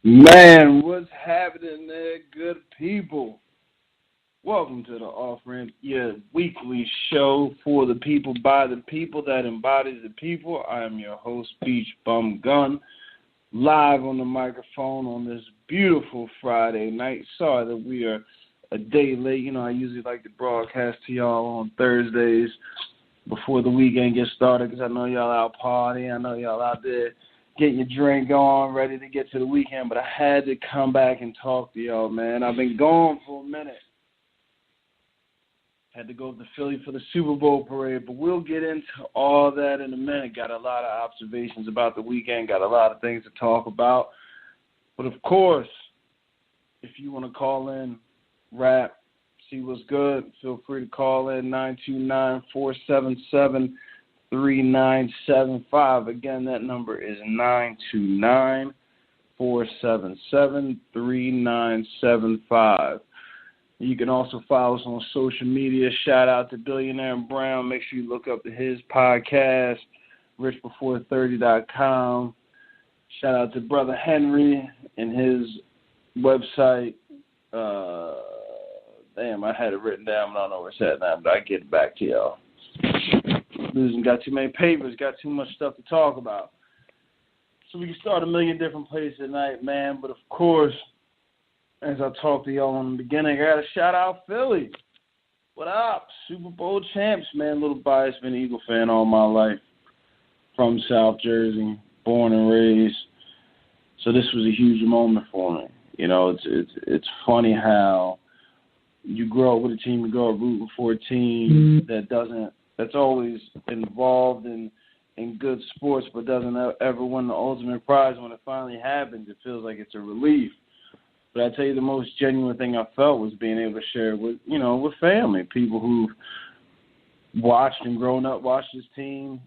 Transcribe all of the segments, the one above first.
Man, what's happening there, good people? Welcome to the Off-Ramp, your weekly show for the people, by the people, that embodies the people. I am your host, Beach Bum Gun, live on the microphone on this beautiful Friday night. Sorry that we are a day late. You know, I usually like to broadcast to y'all on Thursdays before the weekend gets started because I know y'all out partying. I know y'all out there getting your drink on, ready to get to the weekend, but I had to come back and talk to y'all, man. I've been gone for a minute. Had to go to Philly for the Super Bowl parade, but we'll get into all that in a minute. Got a lot of observations about the weekend, got a lot of things to talk about. But, of course, if you want to call in, rap, see what's good, feel free to call in 929-477-3975. Again, that number is 929-477-3975. You can also follow us on social media. Shout out to Billionaire Brown. Make sure you look up his podcast, richbefore30.com. Shout out to Brother Henry and his website. Damn, I had it written down. I don't know where it's at now, but I get it back to y'all. Losing, got too many papers, got too much stuff to talk about. So we can start a million different places tonight, man. But, of course, as I talked to y'all in the beginning, I got to shout out Philly. What up? Super Bowl champs, man. Little biased, been an Eagle fan all my life. From South Jersey, born and raised. So this was a huge moment for me. You know, it's funny how you grow up with a team, you grow up rooting for a team that's always involved in good sports but doesn't ever win the ultimate prize. When it finally happens, it feels like it's a relief. But I tell you, the most genuine thing I felt was being able to share with family, people who've watched and grown up, watched this team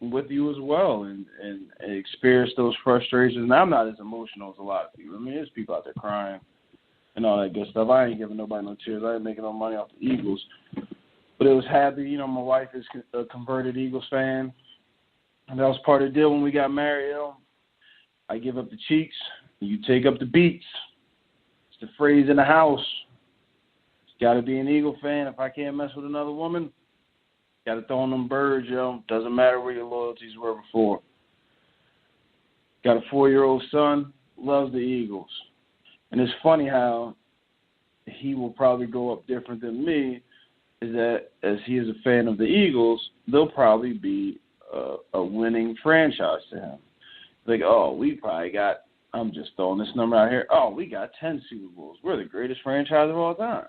with you as well, and experienced those frustrations. And I'm not as emotional as a lot of people. I mean, there's people out there crying and all that good stuff. I ain't giving nobody no tears. I ain't making no money off the Eagles. But it was happy. You know, my wife is a converted Eagles fan, and that was part of the deal when we got married. You know, I give up the cheeks, you take up the beats. The phrase in the house. It's got to be an Eagle fan. If I can't mess with another woman, got to throw on them birds, yo. Doesn't matter where your loyalties were before. Got a 4-year-old son, loves the Eagles. And it's funny how he will probably grow up different than me, is that as he is a fan of the Eagles, they'll probably be a winning franchise to him. Like, oh, we probably got, I'm just throwing this number out here. Oh, we got 10 Super Bowls. We're the greatest franchise of all time.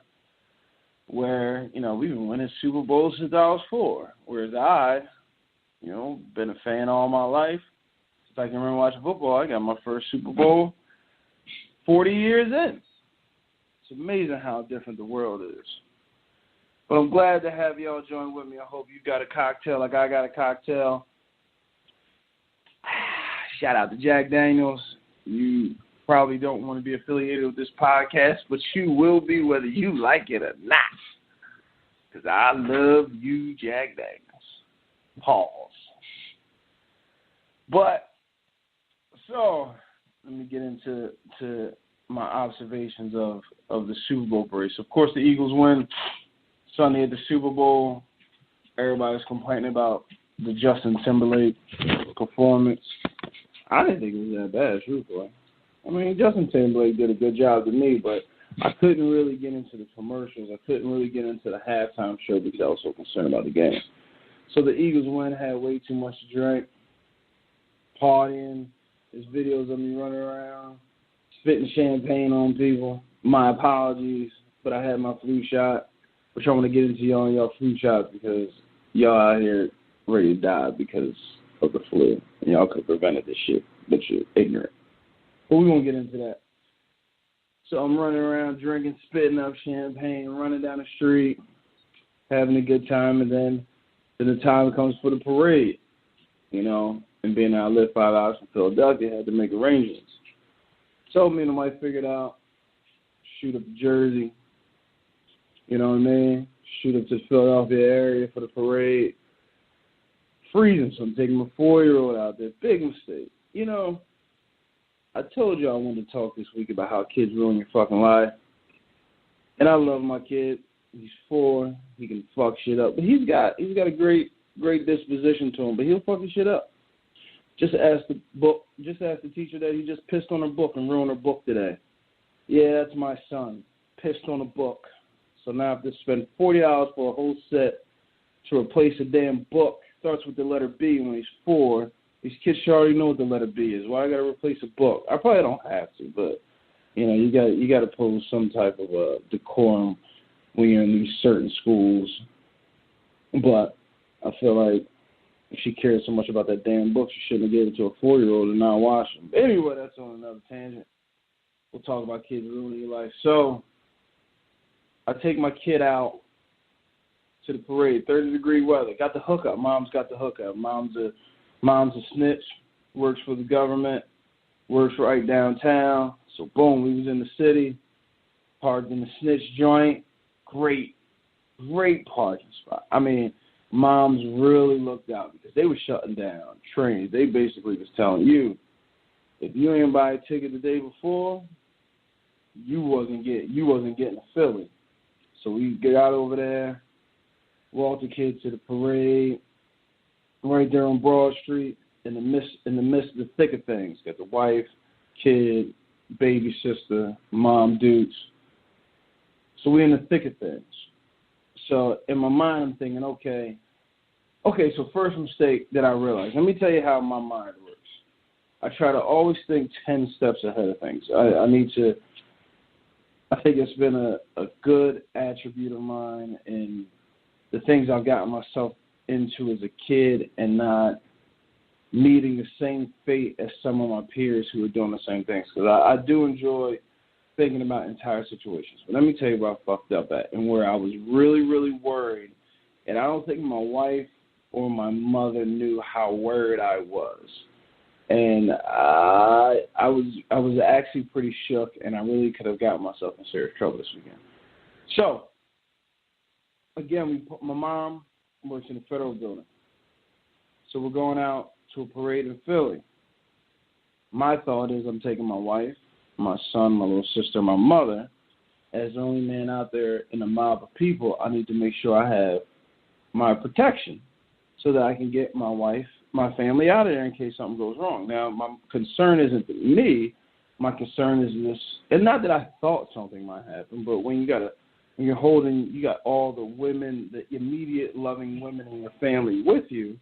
Where, you know, we've been winning Super Bowls since I was 4. Whereas I, you know, been a fan all my life. Since I can remember watching football, I got my first Super Bowl 40 years in. It's amazing how different the world is. But I'm glad to have y'all join with me. I hope you got a cocktail like I got a cocktail. Shout out to Jack Daniels. You probably don't want to be affiliated with this podcast, but you will be whether you like it or not. Because I love you, Jack Daniels. Pause. But, so, let me get into my observations of the Super Bowl parade. So, of course, the Eagles win Sunday at the Super Bowl. Everybody's complaining about the Justin Timberlake performance. I didn't think it was that bad, truthfully. I mean, Justin Timberlake did a good job to me, but I couldn't really get into the commercials. I couldn't really get into the halftime show because I was so concerned about the game. So the Eagles win, had way too much to drink, partying. There's videos of me running around, spitting champagne on people. My apologies, but I had my flu shot, which I want to get into y'all and y'all flu shots because y'all out here ready to die because of the flu. And y'all could have prevented this shit, but you're ignorant. But we won't get into that. So I'm running around drinking, spitting up champagne, running down the street, having a good time, and then the time comes for the parade, you know, and being I live 5 hours from Philadelphia, I had to make arrangements. So me and my wife figured out, shoot up to Jersey, you know what I mean, shoot up to the Philadelphia area for the parade. Freezing, so I'm taking my 4-year-old out there. Big mistake. You know, I told you I wanted to talk this week about how kids ruin your fucking life. And I love my kid. He's 4. He can fuck shit up. But he's got a great disposition to him, but he'll fuck shit up. Just ask the teacher that he just pissed on her book and ruined her book today. Yeah, that's my son. Pissed on a book. So now I have to spend $40 for a whole set to replace a damn book. Starts with the letter B when he's 4. These kids should already know what the letter B is. Why I got to replace a book? I probably don't have to, but you got to pose some type of decorum when you're in these certain schools. But I feel like if she cares so much about that damn book, she shouldn't have given it to a 4-year-old and not watch them. Anyway, that's on another tangent. We'll talk about kids ruining your life. So I take my kid out to the parade, 30-degree weather. Got the hookup. Mom's got the hookup. Mom's a snitch, works for the government, works right downtown. So, boom, we was in the city, parked in the snitch joint. Great parking spot. I mean, Mom's really looked out because they were shutting down trains. They basically was telling you, if you ain't buy a ticket the day before, you wasn't getting a Philly. So we get out over there, walk the kids to the parade, right there on Broad Street, in the midst of the thick of things. Got the wife, kid, baby sister, mom, dudes. So we're in the thick of things. So in my mind, I'm thinking, okay, so first mistake that I realized. Let me tell you how my mind works. I try to always think 10 steps ahead of things. I think it's been a good attribute of mine in the things I've gotten myself into as a kid and not meeting the same fate as some of my peers who are doing the same things. Because I do enjoy thinking about entire situations. But let me tell you where I fucked up at and where I was really, really worried. And I don't think my wife or my mother knew how worried I was. And I was actually pretty shook, and I really could have gotten myself in serious trouble this weekend. So, again, my mom works in a federal building. So we're going out to a parade in Philly. My thought is I'm taking my wife, my son, my little sister, my mother. As the only man out there in a mob of people, I need to make sure I have my protection so that I can get my wife, my family out of there in case something goes wrong. Now, my concern isn't me. My concern is this, and not that I thought something might happen, but when you got all the women, the immediate loving women in your family with you,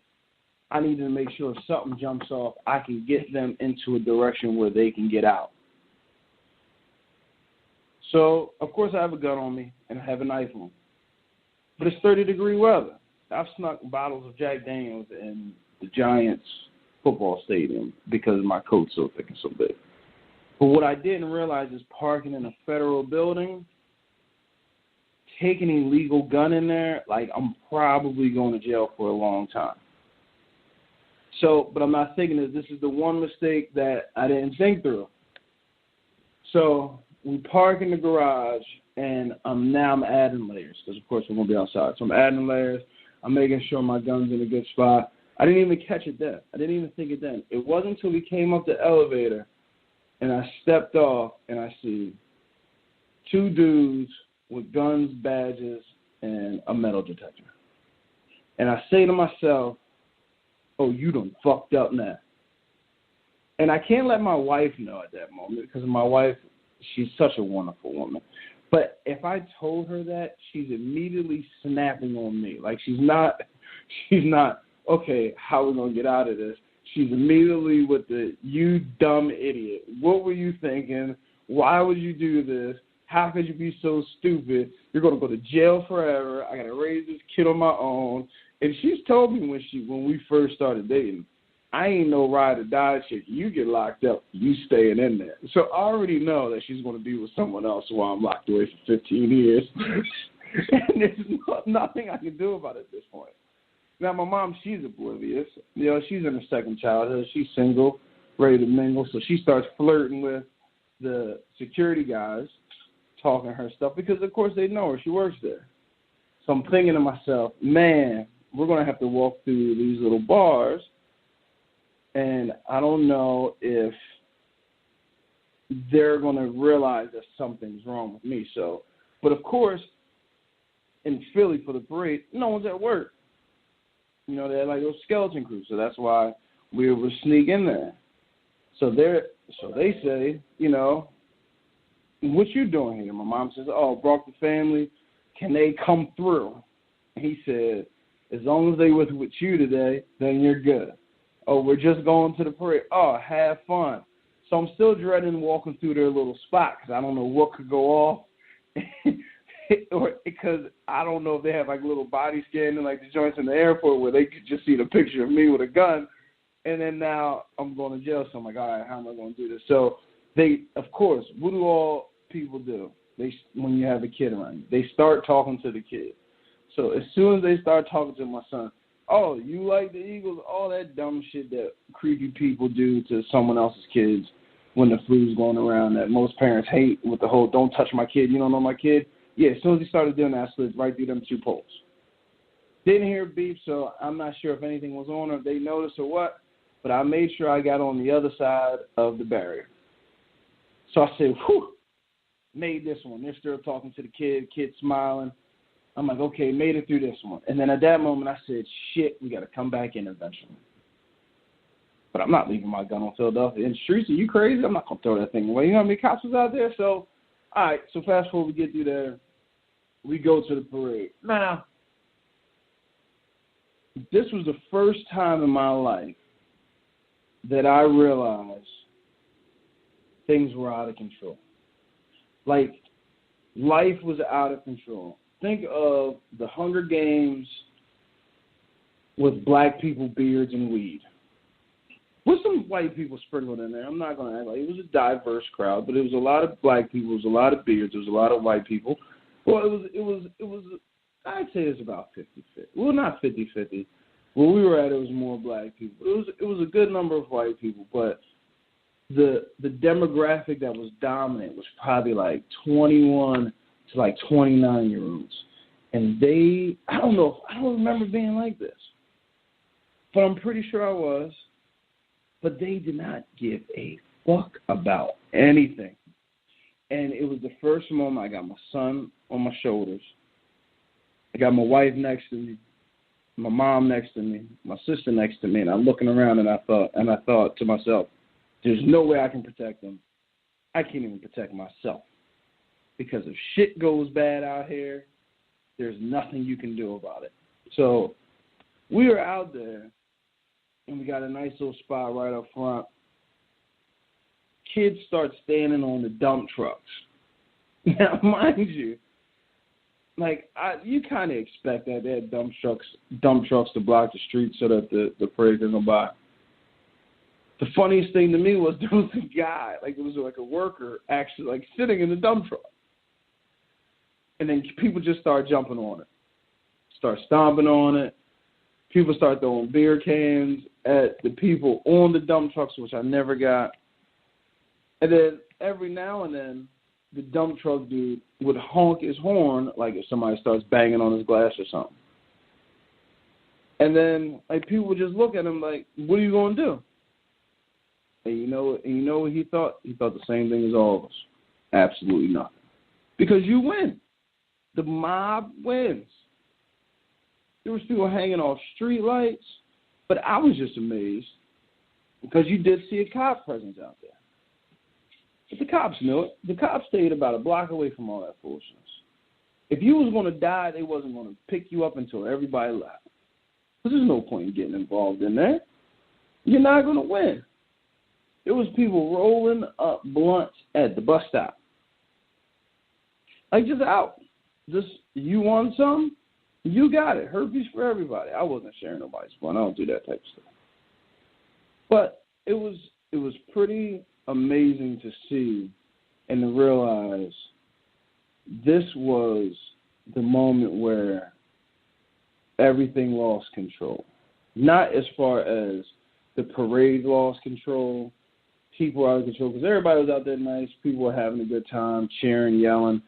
I need to make sure if something jumps off, I can get them into a direction where they can get out. So, of course, I have a gun on me and I have a knife on me. But it's 30-degree weather. I've snuck bottles of Jack Daniels in the Giants football stadium because my coat's so thick and so big. But what I didn't realize is parking in a federal building, taking an illegal gun in there, like I'm probably going to jail for a long time. So, but I'm not thinking that this is the one mistake that I didn't think through. So we park in the garage, and I'm adding layers because, of course, we're going to be outside. So I'm adding layers. I'm making sure my gun's in a good spot. I didn't even catch it then. I didn't even think it then. It wasn't until we came up the elevator, and I stepped off, and I see 2 dudes with guns, badges, and a metal detector. And I say to myself, oh, you done fucked up now. And I can't let my wife know at that moment because my wife, she's such a wonderful woman. But if I told her that, she's immediately snapping on me. Like she's not, okay, how are we going to get out of this? She's immediately with the, you dumb idiot. What were you thinking? Why would you do this? How could you be so stupid? You're going to go to jail forever. I got to raise this kid on my own. And she's told me when we first started dating, I ain't no ride or die chick. You get locked up, you staying in there. So I already know that she's going to be with someone else while I'm locked away for 15 years. And there's nothing I can do about it at this point. Now, my mom, she's oblivious. You know, she's in her second childhood. She's single, ready to mingle. So she starts flirting with the security guys, talking her stuff, because, of course, they know her. She works there. So I'm thinking to myself, man, we're going to have to walk through these little bars, and I don't know if they're going to realize that something's wrong with me. So, but of course, in Philly for the parade, no one's at work. You know, they're like those skeleton crews, so that's why we were sneak in there. So they say, you know, what you doing here? My mom says, oh, brought the family. Can they come through? And he said, as long as they with you today, then you're good. Oh, we're just going to the parade. Oh, have fun. So I'm still dreading walking through their little spot because I don't know what could go off. Or because I don't know if they have like little body scanning like the joints in the airport where they could just see the picture of me with a gun. And then now I'm going to jail. So I'm like, all right, how am I going to do this? So they, of course, what do all people do? When you have a kid around you, they start talking to the kid. So as soon as they start talking to my son, oh, you like the Eagles? All that dumb shit that creepy people do to someone else's kids when the flu's going around that most parents hate with the whole don't touch my kid, you don't know my kid. Yeah, as soon as he started doing that, I slid right through them 2 poles. Didn't hear a beep, so I'm not sure if anything was on or if they noticed or what, but I made sure I got on the other side of the barrier. So I said, whew, made this one. They're still talking to the kid smiling. I'm like, okay, made it through this one. And then at that moment, I said, shit, we got to come back in eventually. But I'm not leaving my gun on Philadelphia. In the streets, are you crazy? I'm not going to throw that thing away. You know how many cops was out there? So, all right, so fast forward, we get through there. We go to the parade. Now, this was the first time in my life that I realized things were out of control. Like, life was out of control. Think of the Hunger Games with black people, beards, and weed. With some white people sprinkled in there. I'm not going to act like it was a diverse crowd, but it was a lot of black people, it was a lot of beards, it was a lot of white people. Well, it was I'd say it's about 50-50. Well, not 50-50. Where we were at, it was more black people. It was a good number of white people, but the demographic that was dominant was probably like 21 to like 29-year-olds. And I don't remember being like this. But I'm pretty sure I was. But they did not give a fuck about anything. And it was the first moment I got my son on my shoulders. I got my wife next to me, my mom next to me, my sister next to me, and I'm looking around and I thought to myself, there's no way I can protect them. I can't even protect myself. Because if shit goes bad out here, there's nothing you can do about it. So we were out there, and we got a nice little spot right up front. Kids start standing on the dump trucks. Now, mind you, like you kind of expect that they had dump trucks to block the street so that the parade can go by. The funniest thing to me was there was a guy, like it was like a worker, actually like sitting in the dump truck. And then people just start jumping on it, start stomping on it. People start throwing beer cans at the people on the dump trucks, which I never got. And then every now and then, the dump truck dude would honk his horn like if somebody starts banging on his glass or something. And then like people would just look at him like, what are you going to do? And you know what he thought? He thought the same thing as all of us. Absolutely nothing. Because you win. The mob wins. There was people hanging off street lights, but I was just amazed because you did see a cop presence out there. But the cops knew it. The cops stayed about a block away from all that foolishness. If you was going to die, they wasn't going to pick you up until everybody left. Because there's no point in getting involved in that. You're not going to win. There was people rolling up blunts at the bus stop. Like just out. Just, you want some? You got it. Herpes for everybody. I wasn't sharing nobody's fun. I don't do that type of stuff. But it was pretty amazing to see and to realize this was the moment where everything lost control. Not as far as the parade lost control, people were out of control, because everybody was out there nice. People were having a good time, cheering, yelling,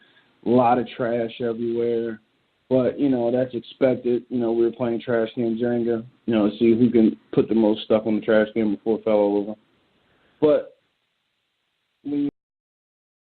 a lot of trash everywhere. But, that's expected. We were playing trash can Jenga, to see who can put the most stuff on the trash can before it fell all over. But when